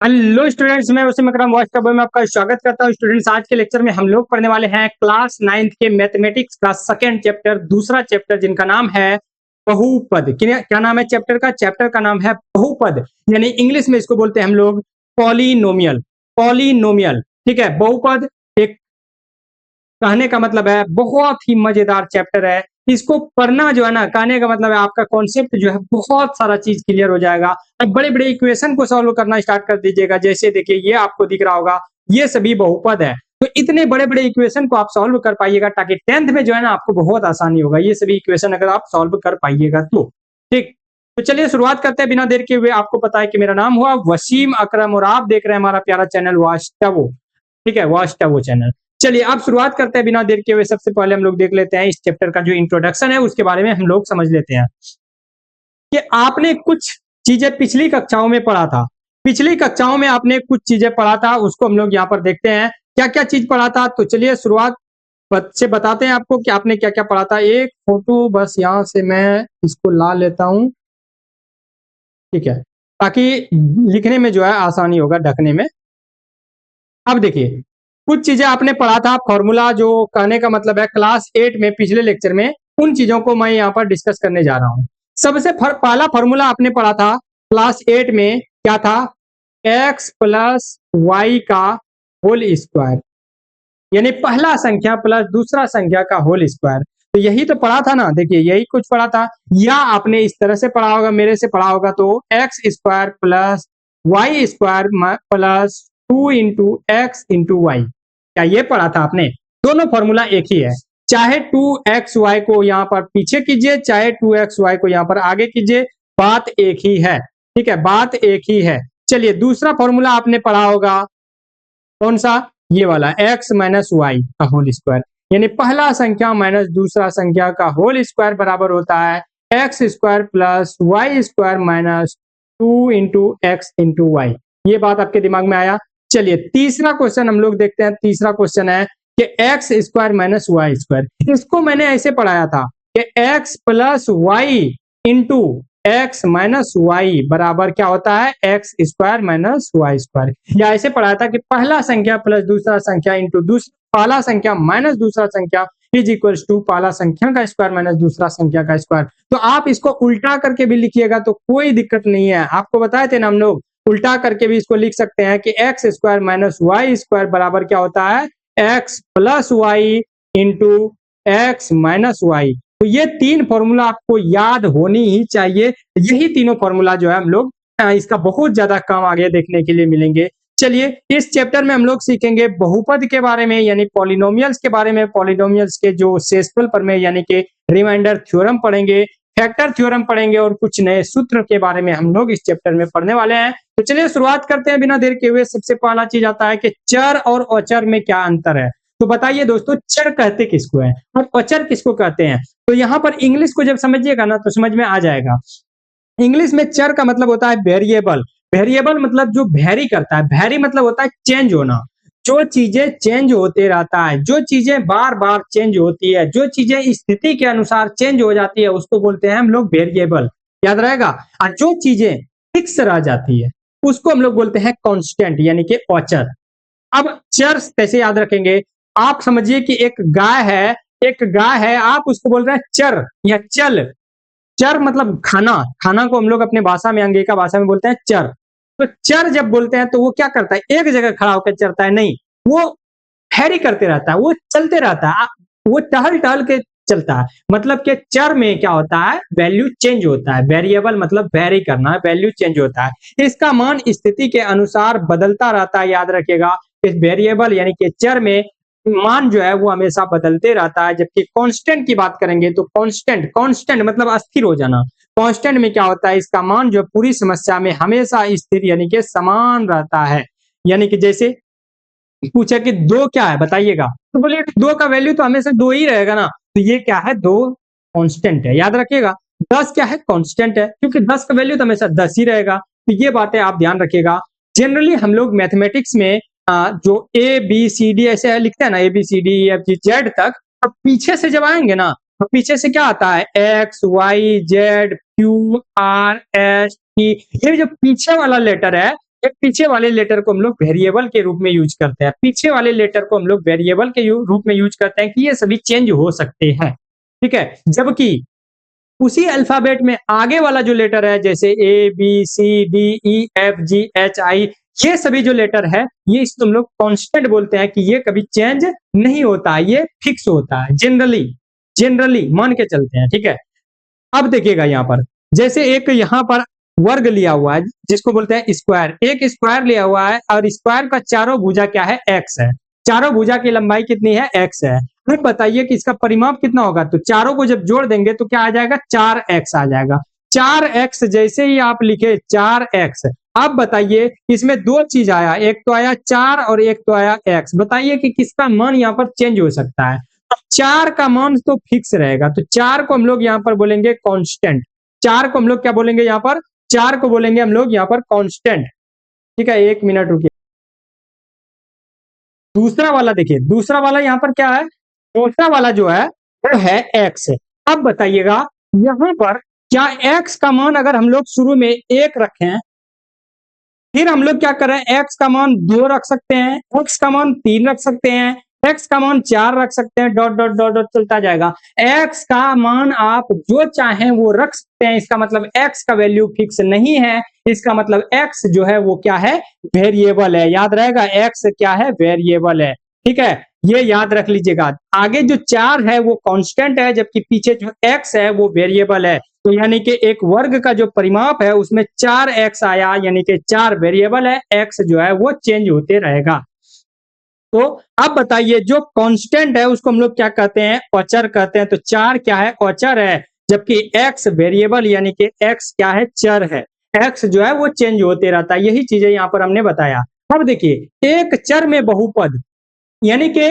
Hello students, मैं उसी मकरम voice club में आपका स्वागत करता हूँ। स्टूडेंट्स, आज के लेक्चर में हम लोग पढ़ने वाले हैं क्लास 9th के मैथमेटिक्स का सेकंड चैप्टर, दूसरा चैप्टर, जिनका नाम है बहुपद। क्या नाम है चैप्टर का? चैप्टर का नाम है बहुपद, यानी इंग्लिश में इसको बोलते हैं हम लोग पॉलिनोमियल। पॉलिनोमियल, ठीक है। बहुपद एक कहने का मतलब है बहुत ही मजेदार चैप्टर है। इसको पढ़ना जो है ना, कहने का मतलब है आपका कॉन्सेप्ट जो है बहुत सारा चीज क्लियर हो जाएगा। अब बड़े बड़े इक्वेशन को सॉल्व करना स्टार्ट कर दीजिएगा। जैसे देखिए, ये आपको दिख रहा होगा, ये सभी बहुपद है। तो इतने बड़े बड़े इक्वेशन को आप सॉल्व कर पाइएगा, ताकि 10th में जो है ना आपको बहुत आसानी होगा। ये सभी इक्वेशन अगर आप सॉल्व कर पाइएगा तो ठीक। तो चलिए शुरुआत करते हैं बिना देर के हुए। आपको पता है कि मेरा नाम हुआ वसीम अकरम और आप देख रहे हैं हमारा प्यारा चैनल वॉच टैबो, ठीक है, वॉच टैबो चैनल। चलिए अब शुरुआत करते हैं बिना देर के हुए। सबसे पहले हम लोग देख लेते हैं इस चैप्टर का जो इंट्रोडक्शन है, उसके बारे में हम लोग समझ लेते हैं कि आपने कुछ चीजें पिछली कक्षाओं में पढ़ा था। पिछली कक्षाओं में आपने कुछ चीजें पढ़ा था, उसको हम लोग यहाँ पर देखते हैं क्या क्या चीज पढ़ा था। तो चलिए शुरुआत से बताते हैं आपको कि आपने क्या क्या पढ़ा था। एक फोटो बस यहाँ से मैं इसको ला लेता हूँ, ठीक है, ताकि लिखने में जो है आसानी होगा, ढकने में। अब देखिए, कुछ चीजें आपने पढ़ा था, फॉर्मूला, जो कहने का मतलब है क्लास 8 में पिछले लेक्चर में, उन चीजों को मैं यहाँ पर डिस्कस करने जा रहा हूँ। सबसे पहला फॉर्मूला आपने पढ़ा था क्लास 8 में, क्या था? x प्लस वाई का होल स्क्वायर, यानी पहला संख्या प्लस दूसरा संख्या का होल स्क्वायर। तो यही तो पढ़ा था ना, देखिए यही कुछ पढ़ा था। या आपने इस तरह से पढ़ा होगा, मेरे से पढ़ा होगा, तो x square plus y square plus 2 × x × y। क्या ये पढ़ा था आपने? दोनों फॉर्मूला एक ही है। चाहे 2xy को यहाँ पर पीछे कीजिए, चाहे 2xy को यहाँ पर आगे कीजिए, बात एक ही है, ठीक है, बात एक ही है। चलिए दूसरा फॉर्मूला आपने पढ़ा होगा, कौन सा? ये वाला, x माइनस वाई का होल स्क्वायर, यानी पहला संख्या माइनस दूसरा संख्या का होल स्क्वायर बराबर होता है x square plus y square minus 2 × x × y। ये बात आपके दिमाग में आया? चलिए तीसरा क्वेश्चन हम लोग देखते हैं। तीसरा क्वेश्चन है कि x square minus y square. इसको मैंने ऐसे पढ़ाया था कि x plus y into x minus y बराबर क्या होता है? X square minus y square. या ऐसे पढ़ाया था कि पहला संख्या प्लस दूसरा संख्या इंटू पहला संख्या माइनस दूसरा संख्या इज इक्वल्स टू पहला संख्या का स्क्वायर माइनस दूसरा संख्या का स्क्वायर। तो आप इसको उल्टा करके भी लिखिएगा तो कोई दिक्कत नहीं है। आपको बताए थे ना हम लोग, उल्टा करके भी इसको लिख सकते हैं कि x square minus y square बराबर क्या होता है? X plus y into x minus y. तो ये तीन फॉर्मूला आपको याद होनी ही चाहिए। यही तीनों फॉर्मूला जो है हम लोग इसका बहुत ज्यादा काम आगे देखने के लिए मिलेंगे। चलिए इस चैप्टर में हम लोग सीखेंगे बहुपद के बारे में, यानी पॉलिनोमियल्स के बारे में, पॉलिनोमियल्स के जो शेषफल प्रमेय यानी कि रिमाइंडर थ्योरम पढ़ेंगे, फैक्टर थ्योरम पढ़ेंगे, और कुछ नए सूत्र के बारे में हम लोग इस चैप्टर में पढ़ने वाले हैं। तो चलिए शुरुआत करते हैं बिना देर के हुए। सबसे पहला चीज आता है कि चर और अचर में क्या अंतर है। तो बताइए दोस्तों, चर कहते किसको है और अचर किसको कहते हैं? तो यहाँ पर इंग्लिश को जब समझिएगा ना तो समझ में आ जाएगा। इंग्लिश में चर का मतलब होता है वेरिएबल। वेरिएबल मतलब जो वेरी करता है, वेरी मतलब होता है चेंज होना। जो चीजें चेंज होते रहता है, जो चीजें बार बार चेंज होती है, जो चीजें स्थिति के अनुसार चेंज हो जाती है, उसको बोलते हैं हम लोग वेरिएबल। याद रहेगा। और जो चीजें फिक्स रह जाती है उसको हम लोग बोलते हैं कांस्टेंट, यानी कि अचर। अब चर कैसे याद रखेंगे? आप समझिए कि एक गाय है, एक गाय है, आप उसको बोल रहे हैं चर या चल। चर मतलब खाना, खाना को हम लोग अपने भाषा में, अंगिका भाषा में बोलते हैं चर। तो चर जब बोलते हैं तो वो क्या करता है? एक जगह खड़ा होकर चरता है? नहीं, वो हैरी करते रहता है, वो चलते रहता है, वो टहल टहल के चलता है। मतलब कि चर में क्या होता है? वैल्यू चेंज होता है। वेरिएबल मतलब वेरी करना, वैल्यू चेंज होता है। इसका मान स्थिति के अनुसार बदलता रहता है, याद रखिएगा। इस वेरिएबल यानी कि चर में मान जो है वो हमेशा बदलते रहता है। जबकि कांस्टेंट की बात करेंगे तो कांस्टेंट, कांस्टेंट मतलब अस्थिर हो जाना। कांस्टेंट में क्या होता है? इसका मान जो पूरी समस्या में हमेशा स्थिर यानी कि समान रहता है। यानी कि जैसे पूछा कि दो क्या है बताइएगा, तो बोलिए दो का वैल्यू तो हमेशा दो ही रहेगा ना। तो ये क्या है? दो कांस्टेंट है, याद रखिएगा। 10 क्या है? कांस्टेंट है, क्योंकि 10 का वैल्यू तो हमेशा 10 ही रहेगा। तो ये बातें आप ध्यान रखिएगा। जनरली हम लोग मैथमेटिक्स में जो ए बी सी डी ऐसे लिखते हैं ना, A B C D F G Z तक, तो पीछे से जब आएंगे ना तो पीछे से क्या आता है? X Y Z Q R S T. ये जो पीछे वाला लेटर है एक पीछे वाले लेटर को हम लोग वेरिएबल के रूप में यूज करते हैं, पीछे वाले लेटर को हम लोग वेरिएबल के रूप में यूज करते हैं कि ये सभी चेंज हो सकते हैं, ठीक है। जबकि उसी अल्फाबेट में आगे वाला जो लेटर है जैसे A B C D E F G H I, ये सभी जो लेटर है ये इसको हम लोग कांस्टेंट बोलते हैं कि ये कभी चेंज नहीं होता, ये फिक्स होता है, जनरली मान के चलते हैं, ठीक है। अब देखिएगा यहाँ पर जैसे एक यहाँ पर वर्ग लिया हुआ है जिसको बोलते हैं स्क्वायर, एक स्क्वायर लिया हुआ है और स्क्वायर का चारों भुजा क्या है, एक्स है, चारों भुजा की लंबाई कितनी है, एक्स है। फिर बताइए कि इसका परिमाप कितना होगा, तो चारों को जब जोड़ देंगे तो क्या आ जाएगा, 4x आ जाएगा। 4x जैसे ही आप लिखे 4x, अब बताइए इसमें दो चीज आया, एक तो आया 4 और एक तो आया x, बताइए कि किसका मान यहाँ पर चेंज हो सकता है। 4 का मान तो फिक्स रहेगा, तो 4 को हम लोग यहाँ पर बोलेंगे कांस्टेंट, 4 को हम लोग क्या बोलेंगे यहाँ पर, 4 को बोलेंगे हम लोग यहाँ पर कांस्टेंट, ठीक है। 1 मिनट रुकिए। दूसरा वाला देखिए, दूसरा वाला यहाँ पर क्या है, दूसरा वाला जो है वो है x। अब बताइएगा यहाँ पर क्या x का मान अगर हम लोग शुरू में 1 रखें, फिर हम लोग क्या करें, x का मान 2 रख सकते हैं, x का मान 3 रख सकते हैं, x का मान 4 रख सकते हैं, डॉट डॉट डॉट डॉट चलता जाएगा। x का मान आप जो चाहें वो रख सकते हैं, इसका मतलब x का वैल्यू फिक्स नहीं है, इसका मतलब x जो है वो क्या है, वेरिएबल है। याद रहेगा x क्या है, वेरिएबल है, ठीक है, ये याद रख लीजिएगा। आगे जो 4 है वो कांस्टेंट है, जबकि पीछे जो x है वो वेरिएबल है। तो यानी कि एक वर्ग का जो परिमाप है उसमें 4x आया, यानी कि 4 वेरिएबल है, x जो है वो चेंज होते रहेगा। तो अब बताइए जो कांस्टेंट है उसको हम लोग क्या कहते हैं, अचर कहते हैं। तो 4 क्या है, अचर है, जबकि x वेरिएबल यानी कि x क्या है, चर है, x जो है वो चेंज होते रहता है। यही चीजें यहाँ पर हमने बताया। अब देखिए एक चर में बहुपद यानी कि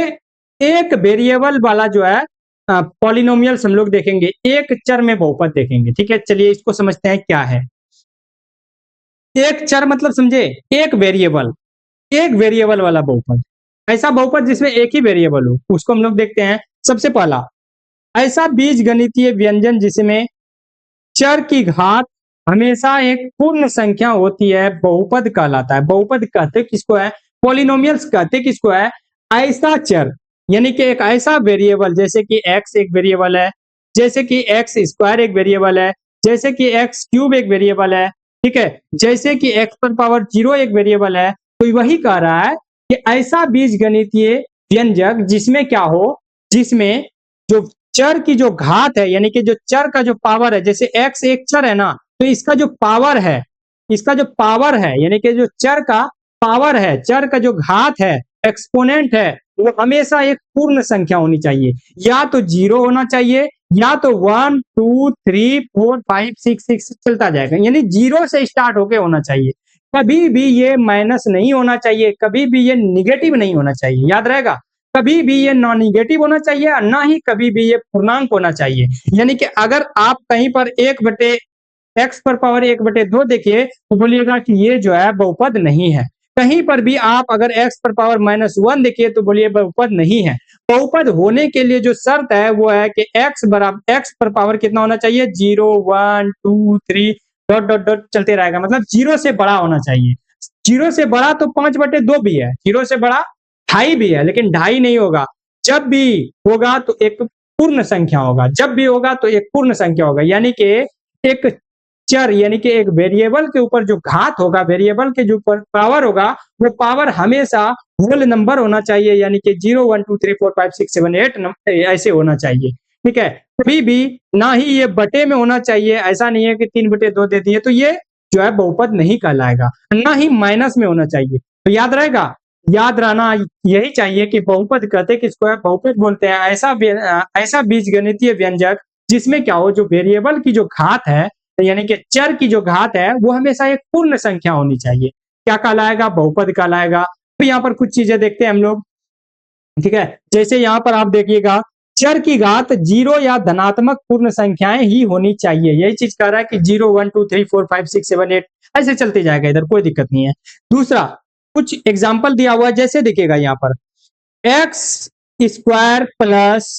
एक वेरिएबल वाला जो है पॉलिनोमियल्स हम लोग देखेंगे, एक चर में बहुपद देखेंगे, ठीक है। चलिए इसको समझते हैं क्या है। एक चर मतलब समझे, एक वेरिएबल वाला बहुपद, ऐसा बहुपद जिसमें एक ही वेरिएबल हो, उसको हम लोग देखते हैं। सबसे पहला ऐसा बीज गणितीय व्यंजन जिसमें चर की घात हमेशा एक पूर्ण संख्या होती है, बहुपद कहलाता है। बहुपद कहते किसको है, पॉलिनोमियल्स कहते किसको है, ऐसा चर यानी कि एक ऐसा वेरिएबल जैसे कि x एक वेरिएबल है, जैसे कि x स्क्वायर एक वेरिएबल है, जैसे कि x क्यूब एक वेरिएबल है, ठीक है, जैसे कि x पर पावर 0 एक वेरिएबल है। तो वही कह रहा है कि ऐसा बीजगणितीय व्यंजक जिसमें क्या हो, जिसमें जो चर की जो घात है यानी कि जो चर का जो पावर है, जैसे x एक चर है ना, तो इसका जो पावर है, इसका जो पावर है यानी कि जो चर का पावर है, चर का जो घात है, एक्सपोनेंट है, वो हमेशा एक पूर्ण संख्या होनी चाहिए। या तो 0 होना चाहिए या तो 1 2 3 4 5 6 6 चलता जाएगा, यानी 0 से स्टार्ट होके होना चाहिए। कभी भी ये माइनस नहीं होना चाहिए, कभी भी ये निगेटिव नहीं होना चाहिए। याद रहेगा, कभी भी ये नॉन निगेटिव होना चाहिए और ना ही कभी भी ये पूर्णांक होना चाहिए। यानी कि अगर आप कहीं पर 1/x पर पावर 1/2 देखिए तो बोलिएगा कि ये जो है बहुपद नहीं है। कहीं पर भी आप अगर x पर पावर -1 देखिए तो बोलिए बहुपद नहीं है। बहुपद होने के लिए जो शर्त है वो है कि x पर पावर कितना होना चाहिए, 0 1 2 3 डॉट डॉट डॉट चलते रहेगा, मतलब 0 से बड़ा होना चाहिए। 0 से बड़ा तो 5/2 भी है, 0 से बड़ा 2.5 भी है, लेकिन 2.5 नहीं होगा। जब भी होगा तो एक पूर्ण संख्या होगा, जब भी होगा तो एक पूर्ण संख्या होगा, यानी कि एक चर यानी कि एक वेरिएबल के ऊपर जो घात होगा, वेरिएबल के जो ऊपर पावर होगा, वो पावर हमेशा होल नंबर होना चाहिए, यानी कि 0 1 2 3 4 5 6 7 8 ऐसे होना चाहिए, ठीक है। कभी भी ना ही ये बटे में होना चाहिए, ऐसा नहीं है कि 3/2 दे दिए तो ये जो है बहुपद नहीं कहलाएगा, ना ही माइनस में होना चाहिए। तो याद रहेगा, याद रहना यही चाहिए कि बहुपद कहते किसको है, बहुपद बोलते हैं ऐसा बीजगणितीय व्यंजक जिसमें क्या हो, जो वेरिएबल की जो घात है यानी कि चर की जो घात है वो हमेशा एक पूर्ण संख्या होनी चाहिए। क्या कहलाएगा, बहुपद कहलाएगा। तो यहाँ पर कुछ चीजें देखते हैं हम लोग, ठीक है। जैसे यहाँ पर आप देखिएगा, चर की घात 0 या धनात्मक पूर्ण संख्याएं ही होनी चाहिए। यही चीज कह रहा है कि 0 1 2 3 4 5 6 7 8 ऐसे चलते जाएगा, इधर कोई दिक्कत नहीं है। दूसरा कुछ एग्जाम्पल दिया हुआ है, जैसे देखिएगा यहाँ पर x स्क्वायर प्लस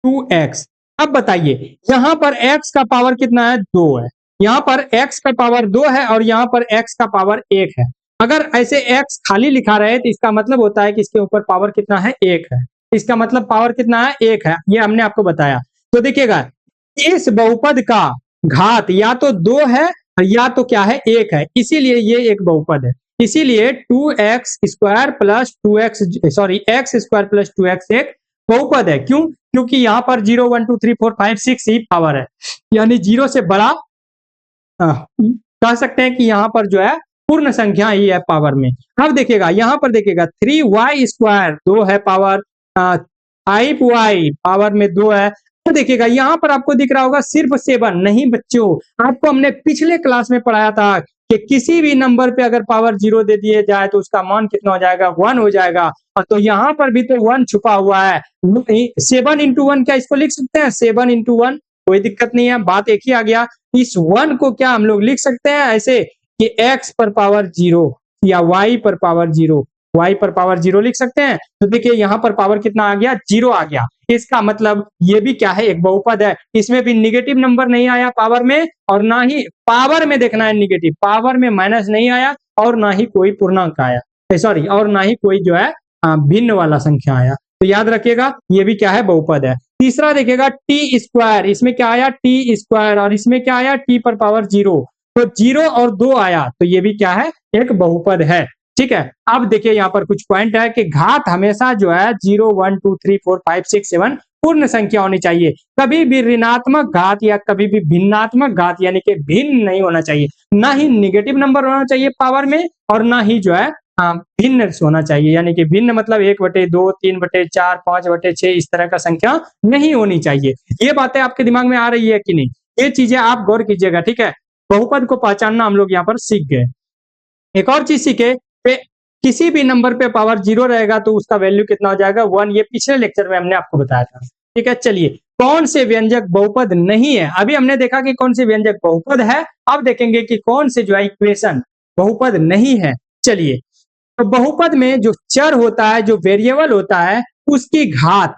2x। अब बताइए यहाँ पर x का पावर कितना है, 2 है, यहाँ पर x का पावर 2 है और यहाँ पर x का पावर 1 है। अगर ऐसे x खाली लिखा रहे तो इसका मतलब होता है कि इसके ऊपर पावर कितना है, 1 है। इसका मतलब पावर कितना है, 1 है। ये हमने आपको बताया। तो देखिएगा, इस बहुपद का घात या तो 2 है या तो क्या है, 1 है, इसीलिए ये एक बहुपद है। इसीलिए 2x² plus 2x, sorry, x² plus 2x एक बहुपद है। क्यों? क्योंकि यहाँ पर 0 1 2 3 4 5 6 ही पावर है, यानी 0 से बड़ा कह सकते हैं कि यहाँ पर जो है पूर्ण संख्या ही है पावर में। अब देखिएगा, यहाँ पर देखिएगा 3y² 2 है पावर, 5y पावर में 2 है। तो देखिएगा यहाँ पर आपको दिख रहा होगा सिर्फ 7। नहीं बच्चों, आपको हमने पिछले क्लास में पढ़ाया था कि किसी भी नंबर पे अगर पावर 0 दे दिए जाए तो उसका मान कितना हो जाएगा, 1 हो जाएगा। और तो यहाँ पर भी तो 1 छुपा हुआ है। 7 into 1 क्या इसको लिख सकते हैं, 7 into 1, कोई दिक्कत नहीं है, बात एक ही आ गया। इस 1 को क्या हम लोग लिख सकते हैं ऐसे कि x पर पावर 0 या y पर पावर 0, y पर पावर 0 लिख सकते हैं। तो देखिए यहाँ पर पावर कितना आ गया, 0 आ गया। इसका मतलब ये भी क्या है, एक बहुपद है। इसमें भी निगेटिव नंबर नहीं आया पावर में, और ना ही पावर में देखना है निगेटिव, पावर में माइनस नहीं आया, और ना ही कोई पूर्णांक आया, सॉरी, और ना ही कोई जो है भिन्न वाला संख्या आया। तो याद रखिएगा ये भी क्या है, बहुपद है। तीसरा देखिएगा t², इसमें क्या आया, t², और इसमें क्या आया, t पर पावर 0। तो 0 और 2 आया, तो ये भी क्या है, एक बहुपद है। ठीक है। अब देखिए यहाँ पर कुछ पॉइंट है कि घात हमेशा जो है 0 1 2 3 4 5 6 7 पूर्ण संख्या होनी चाहिए। कभी भी ऋणात्मक घात या कभी भी भिन्नात्मक घात यानी कि भिन्न नहीं होना चाहिए। ना ही निगेटिव नंबर होना चाहिए पावर में, और ना ही जो है भिन्न होना चाहिए, यानी कि भिन्न मतलब 1/2 3/4 5/6 इस तरह का संख्या नहीं होनी चाहिए। ये बातें आपके दिमाग में आ रही है कि नहीं, ये चीजें आप गौर कीजिएगा। ठीक है, बहुपद को पहचानना हम लोग यहाँ पर सीख गए। एक और चीज सीखे, किसी भी नंबर पे पावर 0 रहेगा तो उसका वैल्यू कितना हो जाएगा, 1। ये पिछले लेक्चर में हमने आपको बताया था। ठीक है, चलिए कौन से व्यंजक बहुपद नहीं है। अभी हमने देखा कि कौन से व्यंजक बहुपद है, अब देखेंगे कि कौन से जो है इक्वेशन बहुपद नहीं है। चलिए, तो बहुपद में जो चर होता है, जो वेरिएबल होता है, उसकी घात,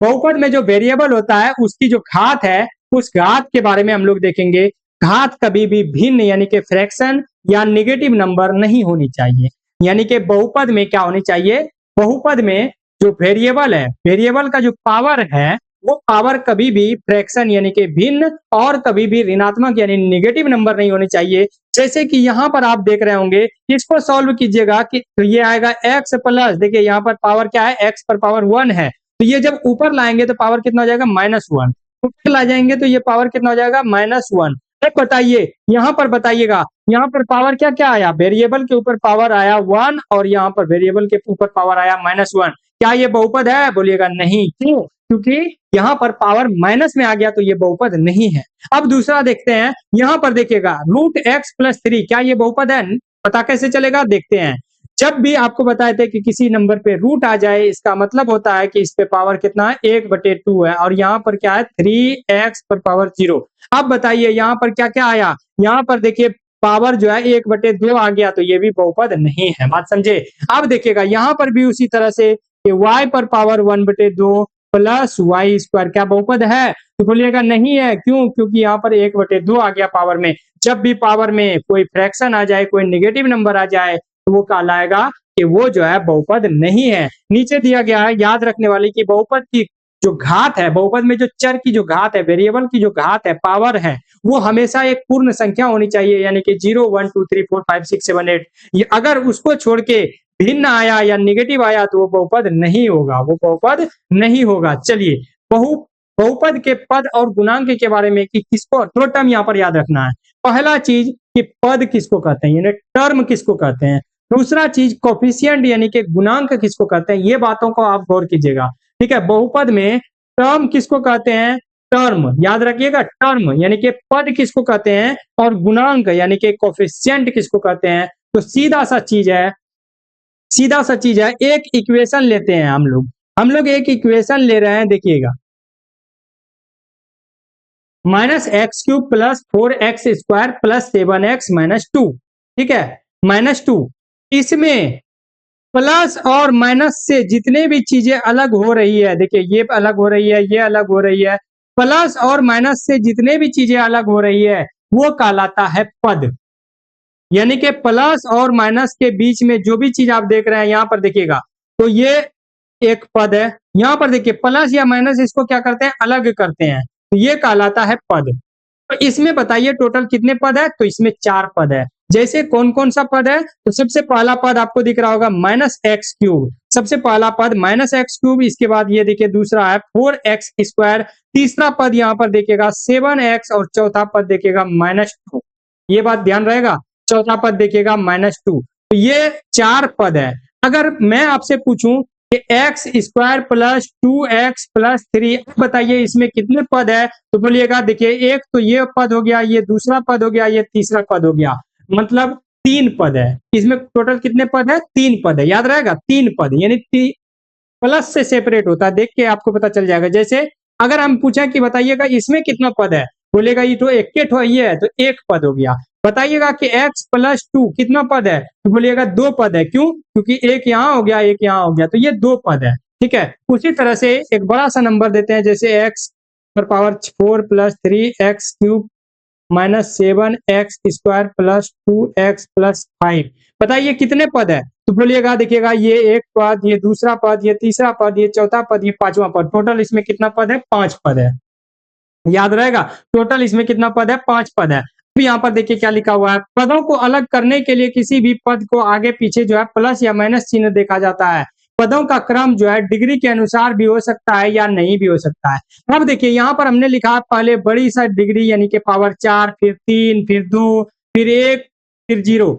बहुपद में जो वेरिएबल होता है उसकी जो घात है, उस घात के बारे में हम लोग देखेंगे। घात कभी भी भिन्न यानी कि फ्रैक्शन या नेगेटिव नंबर नहीं होनी चाहिए। यानी कि बहुपद में क्या होनी चाहिए, बहुपद में जो वेरिएबल है, वेरिएबल का जो पावर है, वो पावर कभी भी फ्रैक्शन यानी कि भिन्न और कभी भी ऋणात्मक यानी नेगेटिव नंबर नहीं होनी चाहिए। जैसे कि यहाँ पर आप देख रहे होंगे, इसको सॉल्व कीजिएगा कि ये आएगा x प्लस, देखिए यहाँ पर पावर क्या है, x पर पावर 1 है, तो ये जब ऊपर लाएंगे तो पावर कितना हो जाएगा, -1। ऊपर ला जाएंगे तो ये पावर कितना हो जाएगा, -1। अब बताइए, यहाँ पर बताइएगा, यहाँ पर पावर क्या क्या आया, वेरिएबल के ऊपर पावर आया 1 और यहाँ पर वेरिएबल के ऊपर पावर आया -1। क्या ये बहुपद है, बोलिएगा नहीं। क्यों? क्योंकि यहाँ पर पावर माइनस में आ गया, तो ये बहुपद नहीं है। अब दूसरा देखते हैं, यहाँ पर देखिएगा √x + 3, क्या ये बहुपद है, पता कैसे चलेगा, देखते हैं। जब भी आपको बताए थे कि किसी नंबर पे रूट आ जाए, इसका मतलब होता है कि इस पे पावर कितना है, 1/2 है, और यहाँ पर क्या है, 3x पर पावर 0। अब बताइए यहाँ पर क्या क्या आया, यहाँ पर देखिए पावर जो है 1/2 आ गया, तो ये भी बहुपद नहीं है। बात समझे। अब देखिएगा यहाँ पर भी उसी तरह से कि y पर पावर 1/2 प्लस y², क्या बहुपद है, तो बोलिएगा नहीं है। क्यों? क्योंकि यहाँ पर 1/2 आ गया पावर में। जब भी पावर में कोई फ्रैक्शन आ जाए, कोई नेगेटिव नंबर आ जाए, तो वो कहलाएगा कि वो जो है बहुपद नहीं है। नीचे दिया गया है याद रखने वाली कि बहुपद की जो घात है, बहुपद में जो चर की जो घात है, वेरिएबल की जो घात है, पावर है, वो हमेशा एक पूर्ण संख्या होनी चाहिए, यानी कि 0 1 2 3 4 5 6 7 8। ये अगर उसको छोड़ के भिन्न आया या नेगेटिव आया तो वो बहुपद नहीं होगा, वो बहुपद नहीं होगा। चलिए, बहुपद के पद और गुणांक के बारे में कि किसको, दो टर्म यहाँ पर याद रखना है। पहला चीज कि पद किसको कहते हैं, यानी टर्म किसको कहते हैं। दूसरा चीज कोफिशिएंट यानी कि गुणांक किसको कहते हैं। ये बातों को आप गौर कीजिएगा। ठीक है, बहुपद में टर्म किसको कहते हैं, टर्म याद रखिएगा, टर्म यानी कि पद किसको कहते हैं, और गुणांक यानी कि कोफिशिएंट किसको कहते हैं। तो सीधा सा चीज है, सीधा सा चीज है, एक इक्वेशन लेते हैं हम लोग एक इक्वेशन ले रहे हैं, देखिएगा -x³ + 4x² + 7x - 2। ठीक है, -2, इसमें प्लस और माइनस से जितने भी चीजें अलग हो रही है, देखिए ये अलग हो रही है, ये अलग हो रही है, प्लस और माइनस से जितने भी चीजें अलग हो रही है वो कहलाता है पद। यानी कि प्लस और माइनस के बीच में जो भी चीज आप देख रहे हैं यहाँ पर देखिएगा, तो ये एक पद है। यहाँ पर देखिए प्लस या माइनस इसको क्या करते हैं, अलग करते हैं, तो ये कहलाता है पद। तो इसमें बताइए टोटल कितने पद है, तो इसमें 4 पद है। जैसे कौन कौन सा पद है, तो सबसे पहला पद आपको दिख रहा होगा माइनस एक्स क्यूब, सबसे पहला पद माइनस एक्स क्यूब। इसके बाद ये देखिए दूसरा है 4x स्क्वायर, तीसरा पद यहाँ पर देखिएगा 7x और चौथा पद देखिएगा -2। ये बात ध्यान रहेगा, चौथा पद देखिएगा -2। तो ये 4 पद है। अगर मैं आपसे पूछूं कि x square plus 2x plus 3, बताइए इसमें कितने पद है, तो बोलिएगा देखिए एक तो ये पद हो गया, ये दूसरा पद हो गया, ये तीसरा पद हो गया, मतलब 3 पद है। इसमें टोटल कितने पद है, 3 पद है, याद रहेगा 3 पद, यानी प्लस से सेपरेट होता है, देख के आपको पता चल जाएगा। जैसे अगर हम पूछें कि बताइएगा इसमें कितना पद है, बोलेगा ये तो एक ठो ये है, तो 1 पद हो गया। बताइएगा कि x प्लस 2 कितना पद है, तो बोलिएगा 2 पद है। क्यों, क्योंकि एक यहाँ हो गया, एक यहाँ हो गया, तो ये 2 पद है। ठीक है, उसी तरह से एक बड़ा सा नंबर देते हैं, जैसे x पर power 4 plus 3x cube -7x square plus 2x plus 5, बताइए कितने पद है, तो बोलिएगा देखिएगा ये एक पद, ये दूसरा पद, ये तीसरा पद, ये चौथा पद, ये पांचवा पद, टोटल इसमें कितना पद है, 5 पद है। याद रहेगा, टोटल इसमें कितना पद है, 5 पद है। अब यहाँ पर देखिए क्या लिखा हुआ है, पदों को अलग करने के लिए किसी भी पद को आगे पीछे जो है प्लस या माइनस चिन्ह देखा जाता है। पदों का क्रम जो है डिग्री के अनुसार भी हो सकता है या नहीं भी हो सकता है। अब देखिए यहाँ पर हमने लिखा पहले बड़ी सा डिग्री यानी कि पावर 4, फिर 3, फिर 2, फिर 1, फिर 0।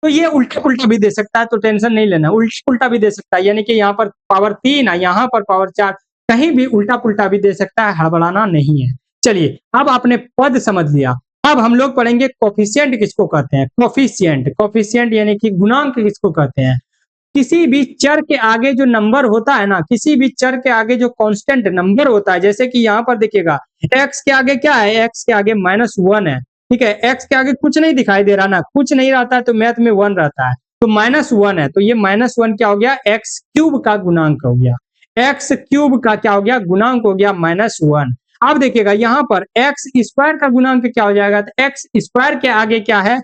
तो ये उल्टा पुल्टा भी दे सकता है, तो टेंशन नहीं लेना, उल्टा पुल्टा भी दे सकता है, यानी कि यहाँ पर पावर 3 है, यहाँ पर पावर 4, कहीं भी उल्टा पुल्टा भी दे सकता है, हड़बड़ाना नहीं है। चलिए अब आपने पद समझ लिया, अब हम लोग पढ़ेंगे कोफिशिएंट किसको कहते हैं। कोफिशिएंट, कोफिशिएंट यानी कि गुणांक किसको कहते हैं। किसी भी चर के आगे जो नंबर होता है ना, किसी भी चर के आगे जो कांस्टेंट नंबर होता है, जैसे कि यहाँ पर देखिएगा x के आगे क्या है, x के आगे -1 है। ठीक है, x के आगे कुछ नहीं दिखाई दे रहा ना, कुछ नहीं रहता है तो मैथ में 1 रहता है, तो -1 है, तो ये -1 क्या हो गया, x क्यूब का गुणांक हो गया, x क्यूब का क्या हो गया, गुणांक हो गया -1। अब देखिएगा यहाँ पर एक्स स्क्वायर का गुणांक क्या हो जाएगा, तो एक्स स्क्वायर के आगे क्या है,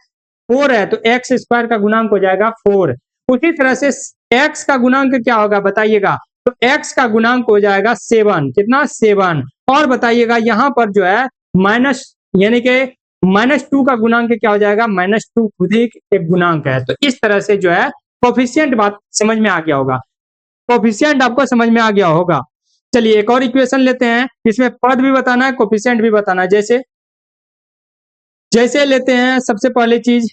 4 है, तो एक्स स्क्वायर का गुणांक हो जाएगा 4। उसी तरह से एक्स का गुणांक क्या होगा बताइएगा, तो एक्स का गुणांक हो जाएगा 7, कितना 7। और बताइएगा यहाँ पर जो है माइनस यानी कि -2 का गुणांक क्या हो जाएगा, -2 खुद ही एक गुणांक है। तो इस तरह से जो है कोफिशिएंट बात समझ में आ गया होगा, कोफिशिएंट आपको समझ में आ गया होगा। चलिए एक और इक्वेशन लेते हैं, इसमें पद भी बताना है, कोफिशिएंट भी बताना है। जैसे जैसे लेते हैं सबसे पहले चीज,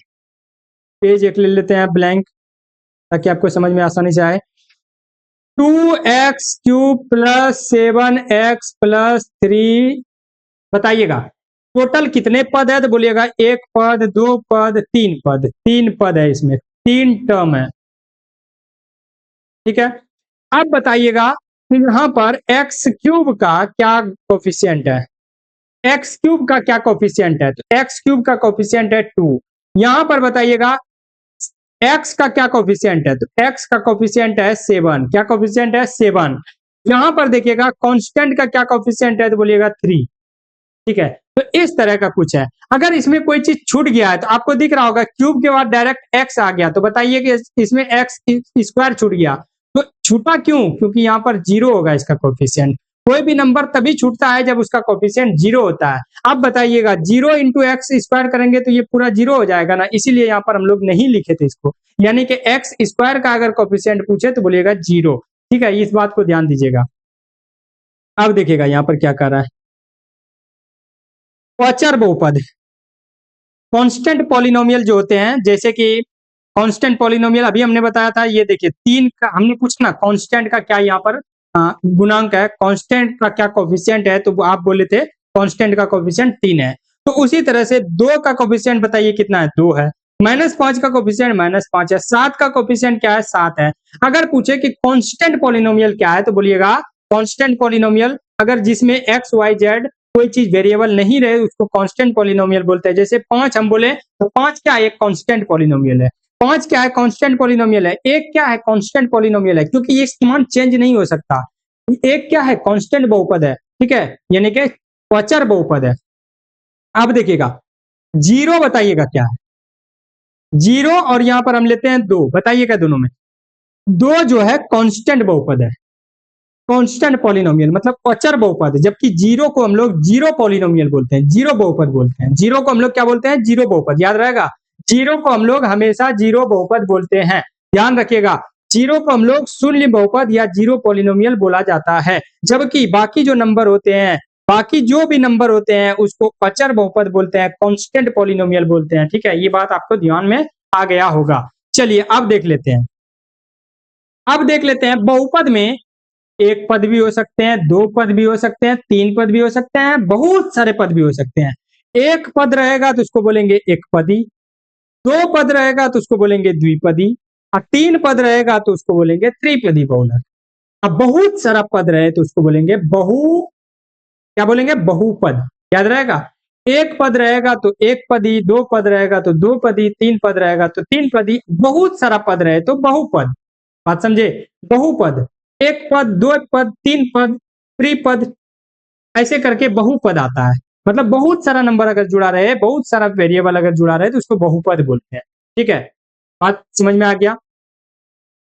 पेज एक ले लेते हैं ब्लैंक, ताकि आपको समझ में आसानी से आए। 2x cube plus 7x plus 3, बताइएगा टोटल कितने पद है, तो बोलिएगा 1 पद, 2 पद, 3 पद, 3 पद है, इसमें 3 टर्म है। ठीक है, अब बताइएगा यहाँ पर एक्स क्यूब का क्या कोफिशिएंट है, एक्स क्यूब का क्या कोफिशिएंट है, तो एक्स क्यूब का कोफिशिएंट है 2। यहाँ पर बताइएगा एक्स का क्या कोफिशिएंट है, तो एक्स का कोफिशिएंट है 7, क्या कोफिशिएंट है 7। यहाँ पर देखिएगा कांस्टेंट का क्या कोफिशिएंट है, तो बोलिएगा 3। ठीक है, तो इस तरह का कुछ है। अगर इसमें कोई चीज छूट गया है, तो आपको दिख रहा होगा क्यूब के बाद डायरेक्ट एक्स आ गया, तो बताइए कि इसमें एक्स स्क्वायर छूट गया, तो छूटा क्यों, क्योंकि यहाँ पर 0 होगा इसका कोफिशिएंट। कोई भी नंबर तभी छूटता है जब उसका कोफिशिएंट 0 होता है। अब बताइएगा 0 इंटू एक्स स्क्वायर करेंगे तो ये पूरा 0 हो जाएगा ना, इसीलिए यहाँ पर हम लोग नहीं लिखे थे इसको, यानी कि एक्स स्क्वायर का अगर कोफिशिएंट पूछे तो बोलिएगा 0। ठीक है, इस बात को ध्यान दीजिएगा। अब देखिएगा यहाँ पर क्या कर रहा है, अचर बहुपद, कांस्टेंट पॉलिनोमियल जो होते हैं, जैसे कि कांस्टेंट पॉलिनोमियल अभी हमने बताया था, ये देखिए 3 का हमने पूछा ना, कांस्टेंट का क्या यहाँ पर गुणांक है, कांस्टेंट का क्या कोफिशिएंट है, तो आप बोले थे कांस्टेंट का कोफिशिएंट 3 है। तो उसी तरह से 2 का कोफिशिएंट बताइए कितना है, 2 है। -5 का कोफिशिएंट -5 है। 7 का कोफिशिएंट क्या है, 7 है। अगर पूछे कि कांस्टेंट पॉलिनोमियल क्या है, तो बोलिएगा कांस्टेंट पॉलिनोमियल अगर जिसमें एक्स वाई जेड कोई चीज वेरिएबल नहीं रहे उसको कांस्टेंट पॉलिनोमियल बोलते हैं। जैसे 5 हम बोले तो 5 क्या है, एक कांस्टेंट पॉलिनोमियल है। 5 क्या है, कांस्टेंट पॉलिनोमियल है। 1 क्या है, कांस्टेंट पॉलिनोमियल है, क्योंकि ये मान चेंज नहीं हो सकता। 1 क्या है, कांस्टेंट बहुपद है। ठीक है, यानी कि अचर बहुपद है। अब देखिएगा 0 बताइएगा क्या है, जीरो और यहां पर हम लेते हैं 2, बताइएगा दोनों में। 2 जो है कांस्टेंट बहुपद है, कांस्टेंट पॉलिनोमियल मतलब अचर बहुपद है, जबकि जीरो को हम लोग जीरो पॉलिनोमियल बोलते हैं, जीरो बहुपद बोलते हैं। जीरो को हम लोग क्या बोलते हैं? जीरो बहुपद, याद रहेगा। जीरो को हम लोग हमेशा जीरो बहुपद बोलते हैं, ध्यान रखिएगा। जीरो को हम लोग शून्य बहुपद या जीरो पॉलिनोमियल बोला जाता है, जबकि बाकी जो नंबर होते हैं, बाकी जो भी नंबर होते हैं उसको अचर बहुपद बोलते हैं, कांस्टेंट पॉलिनोमियल बोलते हैं। ठीक है, ये बात आपको ध्यान में आ गया होगा। चलिए अब देख लेते हैं, अब देख लेते हैं बहुपद में एक पद भी हो सकते हैं, 2 पद भी हो सकते हैं, 3 पद भी हो सकते हैं, बहुत सारे पद भी हो सकते हैं। एक पद रहेगा तो उसको बोलेंगे एक पदी, 2 पद रहेगा तो उसको बोलेंगे द्विपदी, और 3 पद रहेगा तो उसको बोलेंगे त्रिपदी बहुलक। अब बहुत सारा पद रहे तो उसको बोलेंगे क्या बोलेंगे? बहुपद, याद रहेगा। एक पद रहेगा तो एक पदी, 2 पद रहेगा तो 2 पदी, 3 पद रहेगा तो 3 पदी, बहुत सारा पद रहे तो बहुपद। बात समझे? बहुपद, एक पद, 2 पद, 3 पद, त्रिपद, ऐसे करके बहुपद आता है। मतलब बहुत सारा नंबर अगर जुड़ा रहे, बहुत सारा वेरिएबल अगर जुड़ा रहे तो उसको बहुपद बोलते हैं। ठीक है, बात समझ में आ गया।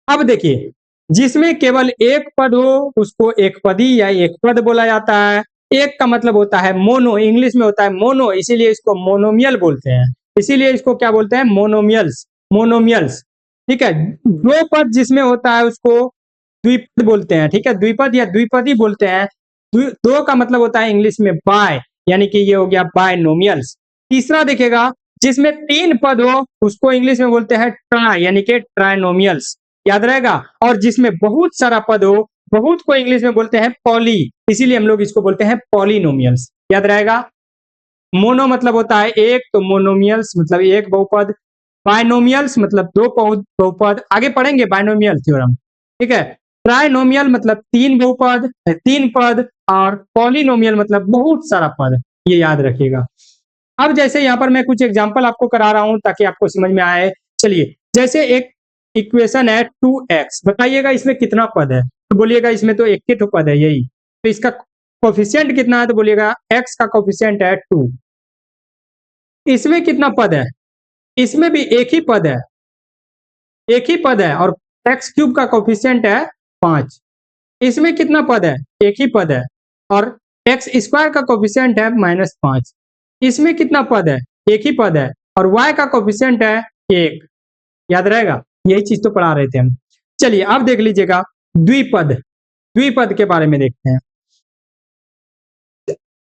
अब देखिए, जिसमें केवल एक पद हो उसको एक पदी या एक पद बोला जाता है। एक का मतलब होता है मोनो, इंग्लिश में होता है मोनो, इसीलिए इसको मोनोमियल बोलते हैं। इसीलिए इसको क्या बोलते हैं? Monomials, monomials. ठीक है, 2 पद जिसमें होता है उसको द्विपद बोलते हैं। ठीक है, द्विपद या द्विपदी बोलते हैं। 2 का मतलब होता है इंग्लिश में बाय, यानी कि ये हो गया बायनोमियल्स। तीसरा देखिएगा, जिसमें 3 पद हो उसको इंग्लिश में बोलते हैं ट्राई, यानी कि ट्राइनोमियल्स, याद रहेगा। और जिसमें बहुत सारा पद हो, बहुत को इंग्लिश में बोलते हैं पॉली, इसीलिए हम लोग इसको बोलते हैं पॉलिनोमियल्स, याद रहेगा। मोनो मतलब होता है एक, तो मोनोमियल्स मतलब एक बहुपद, बायनोमियल्स मतलब 2 बहुपद, आगे पढ़ेंगे बायनोमियल थ्योरम। ठीक है, ट्राइनोमियल मतलब 3 बहुपद, 3 पद, और पॉलिनोमियल मतलब बहुत सारा पद, ये याद रखिएगा। अब जैसे यहाँ पर मैं कुछ एग्जांपल आपको करा रहा हूं ताकि आपको समझ में आए। चलिए, जैसे एक इक्वेशन है 2x, बताइएगा इसमें कितना पद है? तो बोलिएगा इसमें तो एक ही तो पद है, यही। तो इसका कोफिशिएंट कितना है? तो बोलिएगा x का कोफिशिएंट है 2। इसमें कितना पद है? इसमें भी एक ही पद है, एक ही पद है, और एक्स क्यूब का कोफिशिएंट है 5। इसमें कितना पद है? एक ही पद है, और एक्स स्क्वायर का कोफिशिएंट है -5। इसमें कितना पद है? एक ही पद है, और y का कोफिशिएंट है 1। याद रहेगा, यही चीज तो पढ़ा रहे थे हम। चलिए अब देख लीजिएगा द्विपद, द्विपद के बारे में देखते हैं।